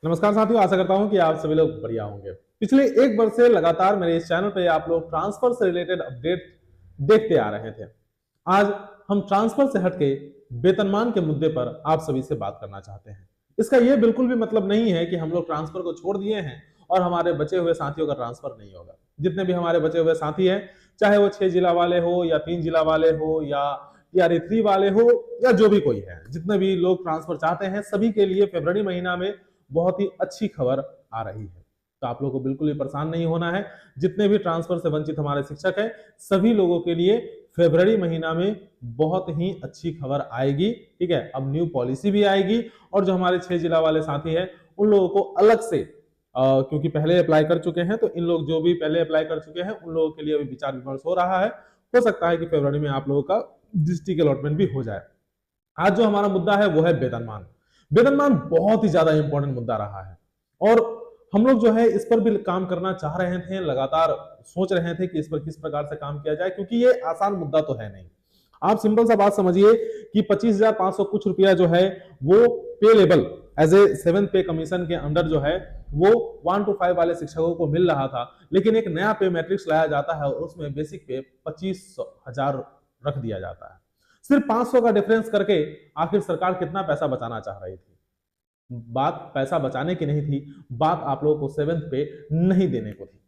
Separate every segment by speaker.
Speaker 1: नमस्कार साथियों, आशा करता हूं कि आप सभी लोग बढ़िया होंगे। पिछले एक वर्ष से लगातार मेरे इस चैनल पे आप लोग ट्रांसफर से रिलेटेड अपडेट देखते आ रहे थे। आज हम ट्रांसफर से हटके वेतनमान के मुद्दे पर आप सभी से बात करना चाहते हैं। इसका यह बिल्कुल भी मतलब नहीं है कि हम लोग ट्रांसफर को छोड़ दिए हैं और हमारे बचे हुए साथियों का ट्रांसफर नहीं होगा। जितने भी हमारे बचे हुए साथी हैं, चाहे वो 6 जिला वाले हो या 3 जिला वाले हो या टीआरई 3 वाले हो या जो भी कोई है, जितने भी लोग ट्रांसफर चाहते हैं, सभी के लिए फरवरी महीना में बहुत ही अच्छी खबर आ रही है। तो आप लोगों को बिल्कुल भी परेशान नहीं होना है। जितने भी ट्रांसफर से वंचित हमारे शिक्षक हैं, सभी लोगों के लिए फरवरी महीना में बहुत ही अच्छी खबर आएगी। ठीक है, अब न्यू पॉलिसी भी आएगी और जो हमारे 6 जिला वाले साथी हैं, उन लोगों को अलग से क्योंकि पहले अप्लाई कर चुके हैं, तो इन लोग जो भी पहले अप्लाई कर चुके हैं, उन लोगों के लिए अभी विचार विमर्श हो रहा है। हो सकता है कि फरवरी में आप लोगों का डिस्ट्रिक्ट अलॉटमेंट भी हो जाए। आज जो हमारा मुद्दा है वो है वेतनमान। वेतनमान बहुत ही ज्यादा इंपॉर्टेंट मुद्दा रहा है और हम लोग जो है इस पर भी काम करना चाह रहे थे, लगातार सोच रहे थे कि इस पर किस प्रकार से काम किया जाए, क्योंकि ये आसान मुद्दा तो है नहीं। आप सिंपल सा बात समझिए कि 25,500 कुछ रुपया जो है वो पे लेवल एज ए 7th पे कमीशन के अंडर जो है वो 1 to 5 वाले शिक्षकों को मिल रहा था, लेकिन एक नया पे मैट्रिक्स लाया जाता है और उसमें बेसिक पे 25,000 रख दिया जाता है। सिर्फ 500 का डिफरेंस करके आखिर सरकार कितना पैसा बचाना चाह रही थी? बात पैसा बचाने की नहीं थी, बात आप लोगों को 7th पे नहीं देने को थी।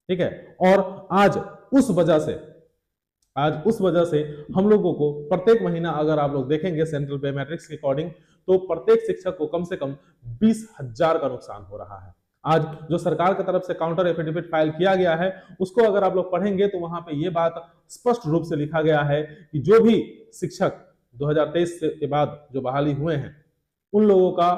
Speaker 1: ठीक है, और आज उस वजह से हम लोगों को प्रत्येक महीना, अगर आप लोग देखेंगे सेंट्रल पे मैट्रिक्स के अकॉर्डिंग, तो प्रत्येक शिक्षक को कम से कम 20,000 का नुकसान हो रहा है। आज जो सरकार की तरफ से काउंटर एफिडेविट फाइल किया गया है, उसको अगर आप लोग पढ़ेंगे तो वहां पे ये बात स्पष्ट रूप से लिखा गया है कि जो भी शिक्षक 2023 के बाद जो बहाली हुए हैं, उन लोगों का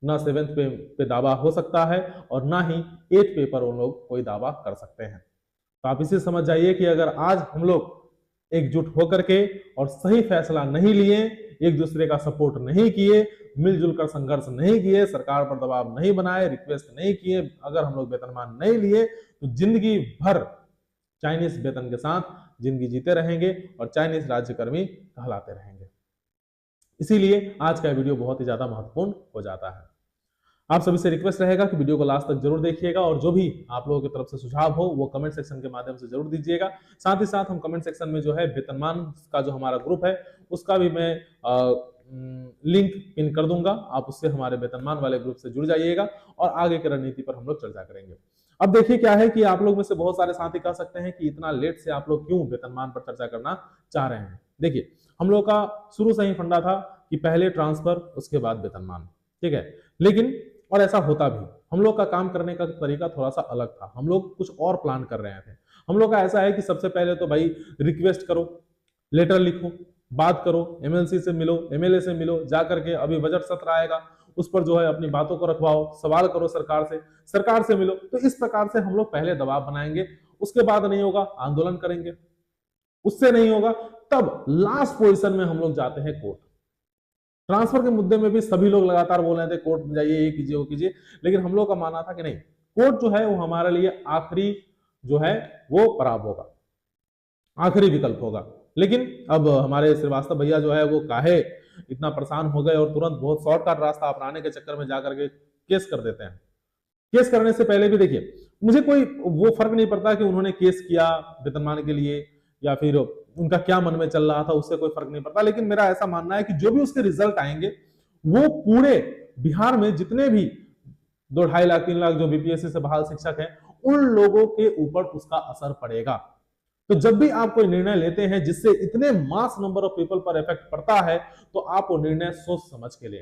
Speaker 1: ना 7th पे दावा हो सकता है और ना ही 8th पे पर उन लोग कोई दावा कर सकते हैं। तो आप इसे समझ जाइए कि अगर आज हम लोग एकजुट होकर के और सही फैसला नहीं लिए, एक दूसरे का सपोर्ट नहीं किए, मिलजुल कर संघर्ष नहीं किए, सरकार पर दबाव नहीं बनाए, रिक्वेस्ट नहीं किए, अगर हम लोग वेतनमान नहीं लिए, तो जिंदगी भर चाइनीज वेतन के साथ जिंदगी जीते रहेंगे और चाइनीज राज्यकर्मी कहलाते रहेंगे। इसीलिए आज का वीडियो बहुत ही ज्यादा महत्वपूर्ण हो जाता है। आप सभी से रिक्वेस्ट रहेगा कि वीडियो को लास्ट तक जरूर देखिएगा और जो भी आप लोगों की तरफ से सुझाव हो वो कमेंट सेक्शन के माध्यम से जरूर दीजिएगा। साथ ही साथ हम कमेंट सेक्शन में जो है वेतनमान का जो हमारा ग्रुप है उसका भी मैं लिंक पिन कर दूंगा, आप उससे हमारे वेतनमान वाले ग्रुप से जुड़ जाइएगा और आगे की रणनीति पर हम लोग चर्चा करेंगे। अब देखिए क्या है कि आप लोग में से बहुत सारे साथी कह सकते हैं कि इतना लेट से आप लोग क्यों वेतनमान पर चर्चा करना चाह रहे हैं। देखिए, हम लोग का शुरू से ही फंडा था कि पहले ट्रांसफर उसके बाद वेतनमान। ठीक है, लेकिन और ऐसा होता भी, हम लोग का काम करने का तरीका थोड़ा सा अलग था। हम लोग कुछ और प्लान कर रहे थे। हम लोग का ऐसा है कि सबसे पहले तो भाई रिक्वेस्ट करो, लेटर लिखो, बात करो, एमएलसी से मिलो, एमएलए से मिलो, जाकर के अभी बजट सत्र आएगा उस पर जो है अपनी बातों को रखवाओ, सवाल करो सरकार से मिलो। तो इस प्रकार से हम लोग पहले दबाव बनाएंगे, उसके बाद नहीं होगा आंदोलन करेंगे, उससे नहीं होगा तब लास्ट पोजीशन में हम लोग जाते हैं कोर्ट। ट्रांसफर के मुद्दे में भी सभी लोग लगातार बोल रहे थे कोर्ट में जाइए, ये कीजिए वो कीजिए, लेकिन हम लोग का मानना था कि नहीं, कोर्ट जो है वो हमारे लिए आखिरी जो है वो पड़ाव होगा, आखिरी विकल्प होगा। लेकिन अब हमारे श्रीवास्तव भैया जो है वो काहे इतना परेशान हो गए और तुरंत बहुत शॉर्टकट रास्ता अपनाने के चक्कर में जाकर के केस कर देते हैं। केस करने से पहले भी देखिए, मुझे कोई वो फर्क नहीं पड़ता कि उन्होंने केस किया वेतनमान के लिए या फिर उनका क्या मन में चल रहा था, उससे कोई फर्क नहीं पड़ता। लेकिन मेरा ऐसा मानना है कि जो भी उसके रिजल्ट आएंगे वो पूरे बिहार में जितने भी 2-2.5 लाख 3 लाख जो बीपीएससी से बहाल शिक्षक हैं, उन लोगों के ऊपर उसका असर पड़ेगा। तो जब भी आप कोई निर्णय लेते हैं जिससे इतने मास नंबर ऑफ पीपल पर इफेक्ट पड़ता है, तो आप वो निर्णय सोच समझ के ले,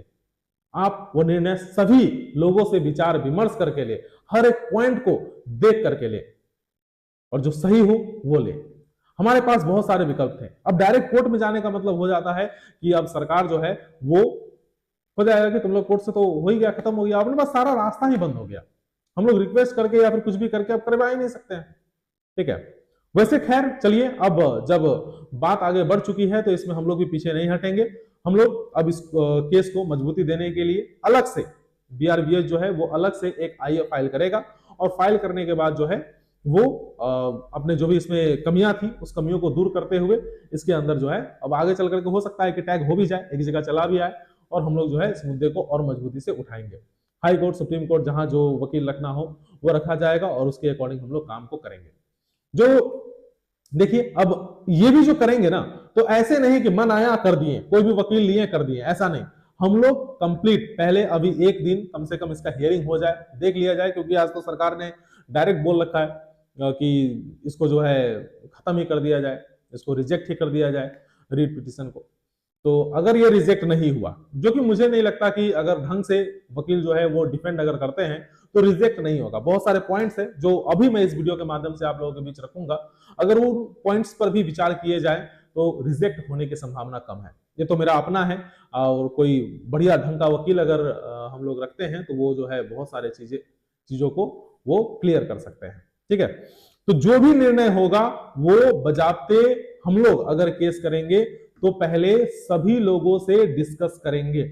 Speaker 1: आप वो निर्णय सभी लोगों से विचार विमर्श करके ले, हर एक पॉइंट को देख करके ले और जो सही हो वो ले। हमारे पास बहुत सारे विकल्प थे। अब डायरेक्ट कोर्ट में जाने का मतलब हो जाता है कि अब सरकार जो है वो हो जाएगा कि तुम लोग कोर्ट से तो हो ही गया, खत्म हो गया, अपने पास सारा रास्ता ही बंद हो गया, हम लोग रिक्वेस्ट करके या फिर कुछ भी करके अब करवा ही नहीं सकते हैं। ठीक है, वैसे खैर चलिए, अब जब बात आगे बढ़ चुकी है तो इसमें हम लोग भी पीछे नहीं हटेंगे। हम लोग अब इस केस को मजबूती देने के लिए अलग से बीआरबीएस जो है वो अलग से एक आईए फाइल करेगा और फाइल करने के बाद जो है वो अपने जो भी इसमें कमियां थी उस कमियों को दूर करते हुए इसके अंदर जो है अब आगे चल करके हो सकता है कि टैग हो भी जाए, एक जगह चला भी आए और हम लोग जो है इस मुद्दे को और मजबूती से उठाएंगे। हाई कोर्ट, सुप्रीम कोर्ट, जहां जो वकील रखना हो वो रखा जाएगा और उसके अकॉर्डिंग हम लोग काम को करेंगे। जो देखिए अब ये भी जो करेंगे ना, तो ऐसे नहीं कि मन आया कर दिए, कोई भी वकील लिए कर दिए, ऐसा नहीं। हम लोग कंप्लीट पहले अभी एक दिन कम से कम इसका हियरिंग हो जाए, देख लिया जाए, क्योंकि आज तो सरकार ने डायरेक्ट बोल रखा है कि इसको जो है खत्म ही कर दिया जाए, इसको रिजेक्ट ही कर दिया जाए रीट पिटीशन को। तो अगर ये रिजेक्ट नहीं हुआ, जो कि मुझे नहीं लगता कि अगर ढंग से वकील जो है वो डिफेंड अगर करते हैं तो रिजेक्ट नहीं होगा। बहुत सारे पॉइंट्स है जो अभी मैं इस वीडियो के माध्यम से आप लोगों के बीच रखूंगा, अगर वो पॉइंट्स पर भी विचार किए जाए तो रिजेक्ट होने की संभावना कम है। ये तो मेरा अपना है, और कोई बढ़िया ढंग का वकील अगर हम लोग रखते हैं तो वो जो है बहुत सारे चीजों को वो क्लियर कर सकते हैं। ठीक है, तो जो भी निर्णय होगा वो बजाते हम लोग अगर केस करेंगे तो पहले सभी लोगों से डिस्कस करेंगे।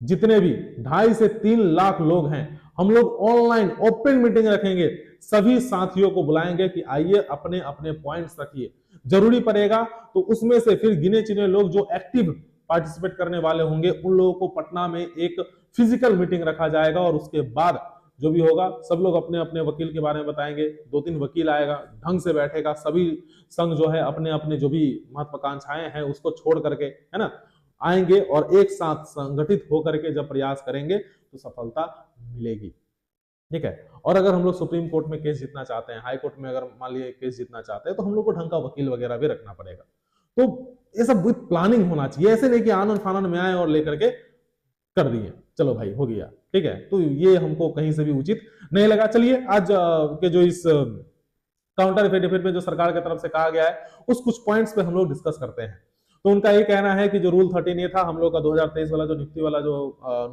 Speaker 1: जितने भी 2.5 से 3 लाख लोग हैं, हम लोग ऑनलाइन ओपन मीटिंग रखेंगे, सभी साथियों को बुलाएंगे कि आइए अपने अपने पॉइंट्स रखिए। जरूरी पड़ेगा तो उसमें से फिर गिने चुने लोग जो एक्टिव पार्टिसिपेट करने वाले होंगे उन लोगों को पटना में एक फिजिकल मीटिंग रखा जाएगा, और उसके बाद जो भी होगा सब लोग अपने अपने वकील के बारे में बताएंगे। 2-3 वकील आएगा, ढंग से बैठेगा, सभी संघ जो है अपने अपने जो भी महत्वाकांक्षाएं हैं उसको छोड़ करके, है ना, आएंगे और एक साथ संगठित होकर के जब प्रयास करेंगे तो सफलता मिलेगी। ठीक है, और अगर हम लोग सुप्रीम कोर्ट में केस जीतना चाहते हैं, हाई कोर्ट में अगर मान लीजिए केस जीतना चाहते हैं, तो हम लोग को ढंग का वकील वगैरह भी रखना पड़ेगा। तो ये सब विद प्लानिंग होना चाहिए, ऐसे नहीं कि आनंद फानंद में आए और लेकर के कर दिए, चलो भाई हो गया। ठीक है, तो ये हमको कहीं से भी उचित नहीं लगा। चलिए आज के जो इस काउंटर एफिडेविट में जो सरकार की तरफ से कहा गया है उस कुछ पॉइंट्स पे हम लोग डिस्कस करते हैं। तो उनका ये कहना है कि जो रूल 13 ये था हम लोग का 2023 वाला जो नियुक्ति वाला जो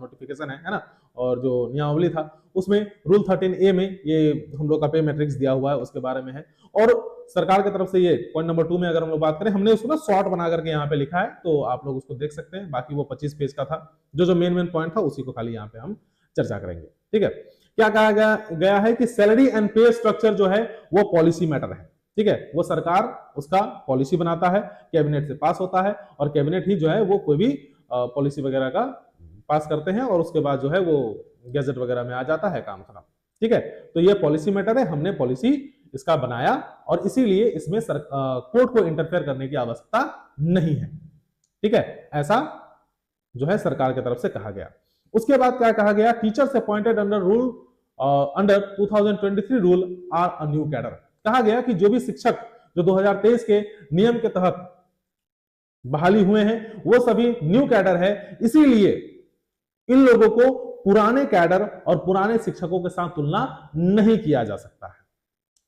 Speaker 1: नोटिफिकेशन है ना, और जो नियमावली था उसमें रूल 13A में ये हम लोग का पे मैट्रिक्स दिया हुआ है, उसके बारे में है। और सरकार की तरफ से ये पॉइंट नंबर 2 में अगर हम लोग बात करें, हमने उसको ना शॉर्ट बना करके यहाँ पे लिखा है, तो आप लोग उसको देख सकते हैं। बाकी वो 25 पेज का था, जो मेन पॉइंट था उसी को खाली यहाँ पे हम चर्चा करेंगे। ठीक है, क्या कहा गया है कि सैलरी एंड पे स्ट्रक्चर जो है वो पॉलिसी मैटर है। ठीक है, वो सरकार उसका पॉलिसी बनाता है, कैबिनेट से पास होता है, और कैबिनेट ही जो है वो कोई भी पॉलिसी वगैरह का पास करते हैं, और उसके बाद जो है वो गैजेट वगैरह में आ जाता है, काम खत्म। ठीक है, तो ये पॉलिसी मैटर है, हमने पॉलिसी इसका बनाया, और इसीलिए इसमें कोर्ट को इंटरफेयर करने की आवश्यकता नहीं है। ठीक है, ऐसा जो है सरकार की तरफ से कहा गया। उसके बाद क्या कहा गया, teachers appointed under 2023 rule are a new cadre. कहा गया कि जो भी शिक्षक जो 2023 के नियम के तहत बहाली हुए हैं वो सभी न्यू कैडर है, इसीलिए इन लोगों को पुराने कैडर और पुराने शिक्षकों के साथ तुलना नहीं किया जा सकता है।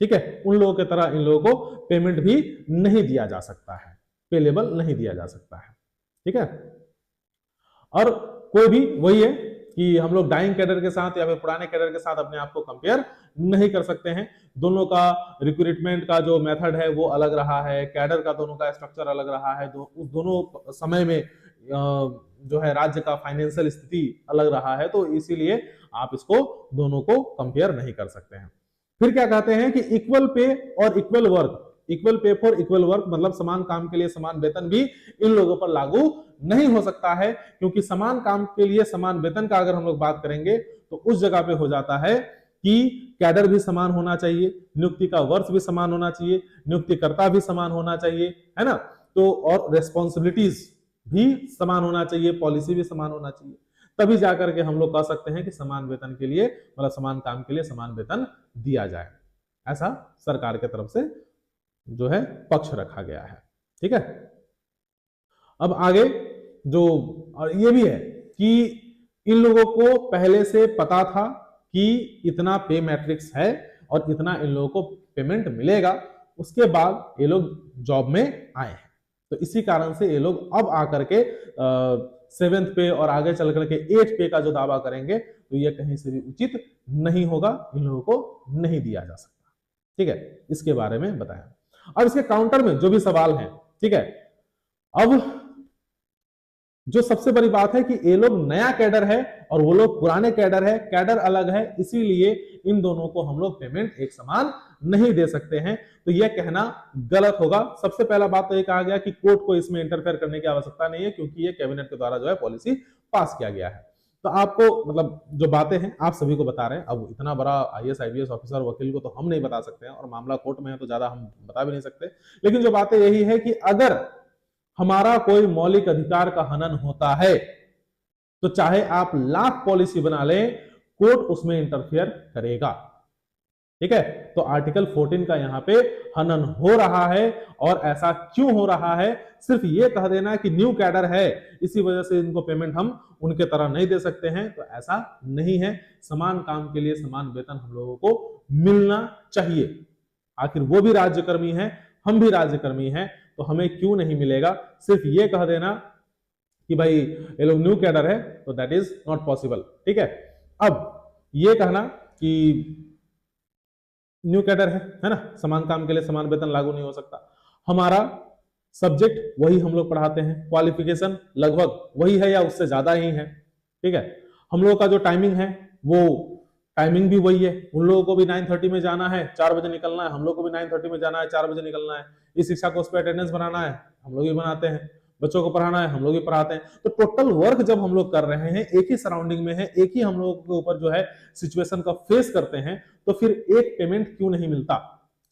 Speaker 1: ठीक है, उन लोगों की तरह इन लोगों को पेमेंट भी नहीं दिया जा सकता है, पे लेवल नहीं दिया जा सकता है। ठीक है, और कोई भी वही है कि हम लोग डाइंग कैडर के साथ या फिर पुराने कैडर के साथ अपने आप को कंपेयर नहीं कर सकते हैं। दोनों का रिक्रूटमेंट का जो मेथड है वो अलग रहा है, कैडर का दोनों का स्ट्रक्चर अलग रहा है, उस दोनों समय में जो है राज्य का फाइनेंशियल स्थिति अलग रहा है, तो इसीलिए आप इसको दोनों को कंपेयर नहीं कर सकते हैं। फिर क्या कहते हैं कि इक्वल पे और equal work, equal pay for equal work मतलब समान काम के लिए समान वेतन भी इन लोगों पर लागू नहीं हो सकता है, क्योंकि समान काम के लिए समान वेतन का अगर हम लोग बात करेंगे तो उस जगह पे हो जाता है कि कैडर भी समान होना चाहिए, नियुक्ति का वर्ष भी समान होना चाहिए, नियुक्तिकर्ता भी समान होना चाहिए, है ना, तो और रेस्पॉन्सिबिलिटीज भी समान होना चाहिए, पॉलिसी भी समान होना चाहिए, तभी जाकर के हम लोग कह सकते हैं कि समान वेतन के लिए मतलब समान काम के लिए समान वेतन दिया जाए। ऐसा सरकार की तरफ से जो है पक्ष रखा गया है। ठीक है, अब आगे जो और ये भी है कि इन लोगों को पहले से पता था कि इतना पे मैट्रिक्स है और इतना इन लोगों को पेमेंट मिलेगा, उसके बाद ये लोग जॉब में आए हैं, तो इसी कारण से ये लोग अब आकर के 7th पे और आगे चल करके 8th पे का जो दावा करेंगे तो ये कहीं से भी उचित नहीं होगा, इन लोगों को नहीं दिया जा सकता। ठीक है, इसके बारे में बताया। अब इसके काउंटर में जो भी सवाल हैं, ठीक है, अब जो सबसे बड़ी बात है कि ये लोग नया कैडर है और वो लोग पुराने कैडर है, कैडर अलग है, इसीलिए इन दोनों को हम लोग पेमेंट एक समान नहीं दे सकते हैं, तो यह कहना गलत होगा। सबसे पहला बात तो ये कहा गया कि कोर्ट को इसमें इंटरफेयर करने की आवश्यकता नहीं है, क्योंकि ये कैबिनेट के द्वारा जो है पॉलिसी पास किया गया है। तो आपको मतलब जो बातें हैं आप सभी को बता रहे हैं। अब इतना बड़ा आईएएस आईपीएस ऑफिसर वकील को तो हम नहीं बता सकते हैं, और मामला कोर्ट में है तो ज्यादा हम बता भी नहीं सकते। लेकिन जो बातें यही है कि अगर हमारा कोई मौलिक अधिकार का हनन होता है तो चाहे आप लाख पॉलिसी बना लें, कोर्ट उसमें इंटरफियर करेगा। ठीक है, तो आर्टिकल 14 का यहां पे हनन हो रहा है। और ऐसा क्यों हो रहा है? सिर्फ ये कह देना कि न्यू कैडर है इसी वजह से इनको पेमेंट हम उनके तरह नहीं दे सकते हैं, तो ऐसा नहीं है। समान काम के लिए समान वेतन हम लोगों को मिलना चाहिए। आखिर वो भी राज्यकर्मी है, हम भी राज्यकर्मी हैं, तो हमें क्यों नहीं मिलेगा? सिर्फ ये कह देना कि भाई ये लोग न्यू कैडर है तो दैट इज नॉट पॉसिबल। ठीक है, अब ये कहना कि न्यू कैडर है ना, समान काम के लिए समान वेतन लागू नहीं हो सकता। हमारा सब्जेक्ट वही हम लोग पढ़ाते हैं, क्वालिफिकेशन लगभग वही है या उससे ज्यादा ही है। ठीक है, हम लोगों का जो टाइमिंग है वो टाइमिंग भी वही है। उन लोगों को भी 9:30 में जाना है, 4 बजे निकलना है, हम लोग को भी 9:30 में जाना है, 4 बजे निकलना है। इस शिक्षा को उस पर अटेंडेंस बनाना है, हम लोग भी बनाते हैं। बच्चों को पढ़ाना है, हम लोग भी पढ़ाते हैं। तो टोटल वर्क जब हम लोग कर रहे हैं, एक ही सराउंडिंग में है, एक ही हम लोगों के ऊपर जो है सिचुएशन का फेस करते हैं, तो फिर एक पेमेंट क्यों नहीं मिलता?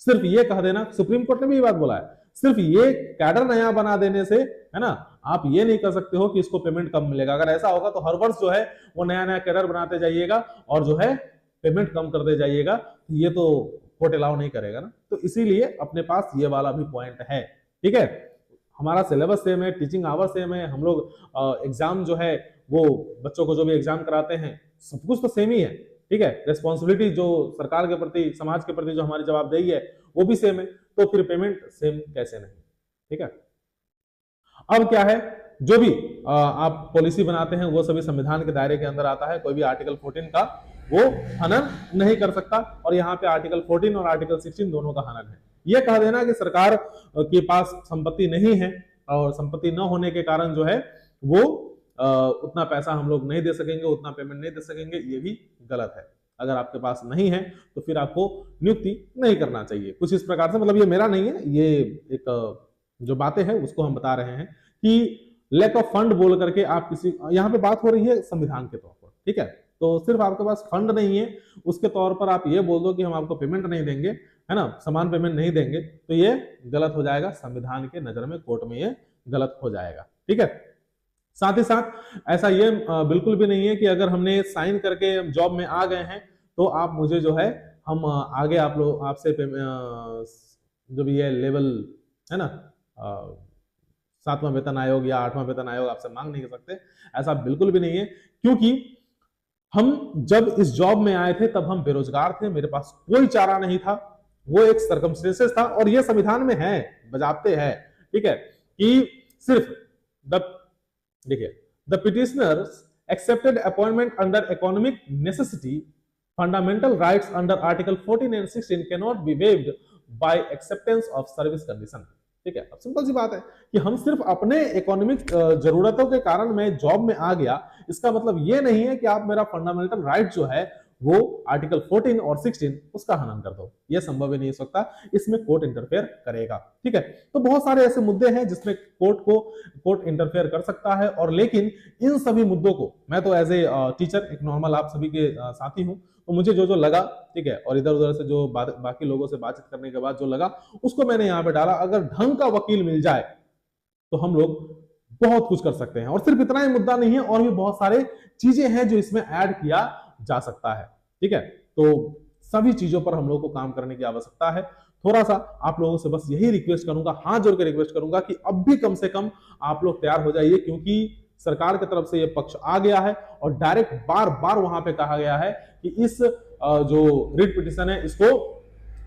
Speaker 1: सिर्फ ये कह देना, सुप्रीम कोर्ट ने भी ये बात बोला है, सिर्फ ये कैडर नया बना देने से है ना, आप ये नहीं कर सकते हो कि इसको पेमेंट कम मिलेगा। अगर ऐसा होगा तो हर वर्ष जो है वो नया नया कैडर बनाते जाइएगा और जो है पेमेंट कम करते जाइएगा, ये तो कोर्ट अलाउ नहीं करेगा ना। तो इसीलिए अपने पास ये वाला भी पॉइंट है। ठीक है, हमारा सिलेबस सेम है, टीचिंग आवर सेम है, हम लोग एग्जाम जो है वो बच्चों को जो भी एग्जाम कराते हैं सब कुछ तो सेम ही है। ठीक है, रिस्पॉन्सिबिलिटी जो सरकार के प्रति, समाज के प्रति जो हमारी जवाबदेही है वो भी सेम है, तो फिर पेमेंट सेम कैसे नहीं? ठीक है, अब क्या है, जो भी आप पॉलिसी बनाते हैं वो सभी संविधान के दायरे के अंदर आता है। कोई भी आर्टिकल 14 का वो हनन नहीं कर सकता, और यहाँ पे आर्टिकल 14 और आर्टिकल 16 दोनों का हनन है। ये कह देना कि सरकार के पास संपत्ति नहीं है और संपत्ति न होने के कारण जो है वो उतना पैसा हम लोग नहीं दे सकेंगे, उतना पेमेंट नहीं दे सकेंगे, ये भी गलत है। अगर आपके पास नहीं है तो फिर आपको नियुक्ति नहीं करना चाहिए। कुछ इस प्रकार से, मतलब ये मेरा नहीं है, ये एक जो बातें हैं उसको हम बता रहे हैं कि लैक ऑफ फंड बोल करके आप किसी, यहाँ पे बात हो रही है संविधान के तौर पर। ठीक है, तो सिर्फ आपके पास फंड नहीं है उसके तौर पर आप ये बोल दो कि हम आपको पेमेंट नहीं देंगे, है ना, समान पेमेंट नहीं देंगे, तो ये गलत हो जाएगा। संविधान के नजर में, कोर्ट में ये गलत हो जाएगा। ठीक है, साथ ही साथ ऐसा ये बिल्कुल भी नहीं है कि अगर हमने साइन करके जॉब में आ गए हैं तो आप मुझे जो है हम आगे आप लोग आपसे जो भी है लेवल है ना, 7वां वेतन आयोग या 8वां वेतन आयोग आपसे मांग नहीं कर सकते। ऐसा बिल्कुल भी नहीं है, क्योंकि हम जब इस जॉब में आए थे तब हम बेरोजगार थे, मेरे पास कोई चारा नहीं था, वो एक सर्कमस्टेंसेस था, और ये संविधान में है, बजाते हैं। ठीक है, कि सिर्फ देखिए, the petitioners accepted appointment under economic necessity, fundamental rights under article 14 and 16 can not be waived by acceptance of service condition. ठीक है, अब सिंपल सी बात है कि हम सिर्फ अपने इकोनॉमिक जरूरतों के कारण मैं जॉब में आ गया, इसका मतलब ये नहीं है कि आप मेरा फंडामेंटल राइट जो है वो आर्टिकल 14 और 16 उसका हनन कर दो, ये संभव ही नहीं हो सकता, इसमें कोर्ट इंटरफेयर करेगा। ठीक है, तो बहुत सारे ऐसे मुद्दे हैं जिसमें कोर्ट इंटरफेयर कर सकता है, और लेकिन इन सभी मुद्दों को मैं तो एज ए टीचर, एक नॉर्मल आप सभी के साथी हूं, तो मुझे जो जो लगा, ठीक है, और इधर उधर से जो बाकी लोगों से बातचीत करने के बाद जो लगा उसको मैंने यहाँ पे डाला। अगर ढंग का वकील मिल जाए तो हम लोग बहुत कुछ कर सकते हैं, और सिर्फ इतना ही मुद्दा नहीं है, और भी बहुत सारे चीजें हैं जो इसमें ऐड किया जा सकता है। ठीक है, तो सभी चीजों पर हम लोगों को काम करने की आवश्यकता है। थोड़ा सा आप लोगों से बस यही रिक्वेस्ट करूंगा, हाथ जोड़ के रिक्वेस्ट करूंगा कि अब भी कम से कम आप लोग तैयार हो जाइए, क्योंकि सरकार की तरफ से ये पक्ष आ गया है और डायरेक्ट बार बार वहां पे कहा गया है कि इस जो रिट पिटिशन है इसको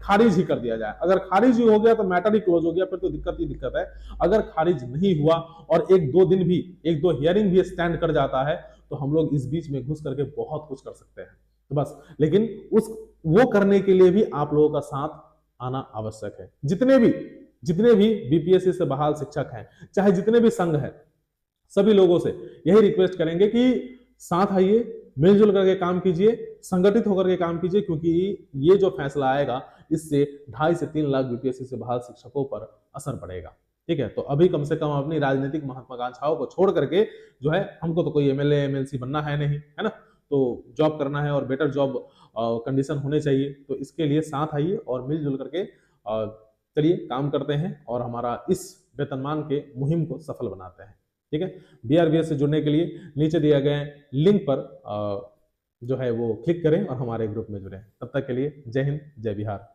Speaker 1: खारिज ही कर दिया जाए। अगर खारिज ही हो गया तो मैटर ही क्लोज हो गया, फिर तो दिक्कत ही दिक्कत है। अगर खारिज नहीं हुआ और एक दो हियरिंग भी स्टैंड कर जाता है तो हम लोग इस बीच में घुस करके बहुत कुछ कर सकते हैं। तो बस, लेकिन वो करने के लिए भी आप लोगों का साथ आना आवश्यक है। जितने भी बीपीएससी से बहाल शिक्षक हैं, चाहे जितने भी संघ हैं, सभी लोगों से यही रिक्वेस्ट करेंगे कि साथ आइए, मिलजुल करके काम कीजिए, संगठित होकर के काम कीजिए, क्योंकि ये जो फैसला आएगा इससे 2.5 से 3 लाख बीपीएससी से बहाल शिक्षकों पर असर पड़ेगा। ठीक है, तो अभी कम से कम अपनी राजनीतिक महत्वाकांक्षाओं को छोड़ करके जो है, हमको तो कोई एमएलए एमएलसी बनना है नहीं, है ना, तो जॉब करना है और बेटर जॉब कंडीशन होने चाहिए। तो इसके लिए साथ आइए और मिलजुल करके चलिए काम करते हैं और हमारा इस वेतनमान के मुहिम को सफल बनाते हैं। ठीक है, बीआरबीएस से जुड़ने के लिए नीचे दिए गए लिंक पर जो है वो क्लिक करें और हमारे ग्रुप में जुड़ें। तब तक के लिए जय हिंद, जय बिहार।